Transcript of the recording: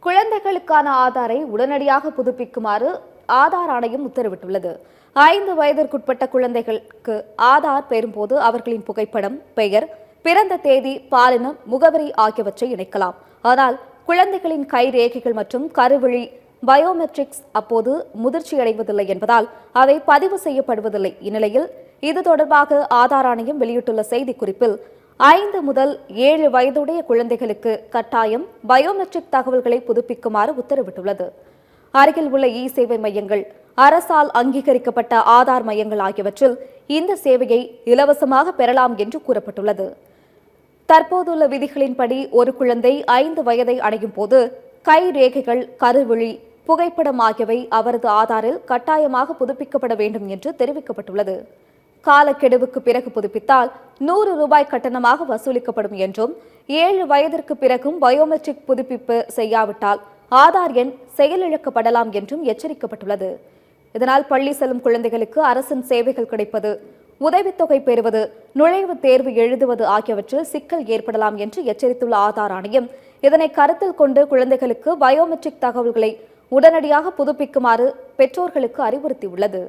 குழந்தைகளுக்கான ஆதாரை உடனடியாக புதுப்பிக்குமாறு ஆதார் ஆணையம் உத்தரவிட்டுள்ளது. 5 வயதிற்குட்பட்ட குழந்தைகளுக்கு ஆதார் பெறும்போது அவர்களின் புகைப்படம், பெயர், பிறந்த தேதி, பாலினம், முகவரி ஆகியவற்றை இணைக்கலாம். ஆனால் குழந்தைகளின் கைரேகைகள் மற்றும் கருவிழி பயோமெட்ரிக்ஸ் அப்போது முதிர்ச்சியடைவதில்லை என்பதால் அவை பதிவு செய்யப்படுவதில்லை. இந்நிலையில் இது தொடர்பாக ஆதார் ஆணையம் வெளியிட்டுள்ள செய்திக்குறிப்பில் 5 முதல் 7 வயதுடைய குழந்தைகளுக்கு கட்டாயம் பயோமெட்ரிக் தகவல்களை புதுப்பிக்குமாறு உத்தரவிட்டுள்ளது. அருகில் உள்ள சேவை மையங்கள், அரசால் அங்கீகரிக்கப்பட்ட ஆதார் மையங்கள் ஆகியவற்றில் இந்த சேவையை இலவசமாக பெறலாம் என்று கூறப்பட்டுள்ளது. தற்போதுள்ள விதிகளின்படி ஒரு குழந்தை 5 வயதை அடையும் போது கைரேகைகள், கருவிழி, புகைப்படம் ஆகியவை அவரது ஆதாரில் கட்டாயமாக புதுப்பிக்கப்பட வேண்டும் என்று தெரிவிக்கப்பட்டுள்ளது. காலக்கெடுவுக்கு பிறகு புதுப்பித்தால் 100 ரூபாய் கட்டணமாக வசூலிக்கப்படும் என்றும், 7 வயதிற்கு பிறகும் பயோமெட்ரிக் புதுப்பிப்பு செய்யாவிட்டால் ஆதார் எண் செயலிழக்கப்படலாம் என்றும் எச்சரிக்கப்பட்டுள்ளது. இதனால் பள்ளி செல்லும் குழந்தைகளுக்கு அரசின் சேவைகள் கிடைப்பது, உதவித்தொகை பெறுவது, நுழைவுத் தேர்வு எழுதுவது ஆகியவற்றில் சிக்கல் ஏற்படலாம் என்று எச்சரித்துள்ள ஆதார் ஆணையம் இதனை கருத்தில் கொண்டு குழந்தைகளுக்கு பயோமெட்ரிக் தகவல்களை உடனடியாக புதுப்பிக்குமாறு பெற்றோர்களுக்கு அறிவுறுத்தியுள்ளது.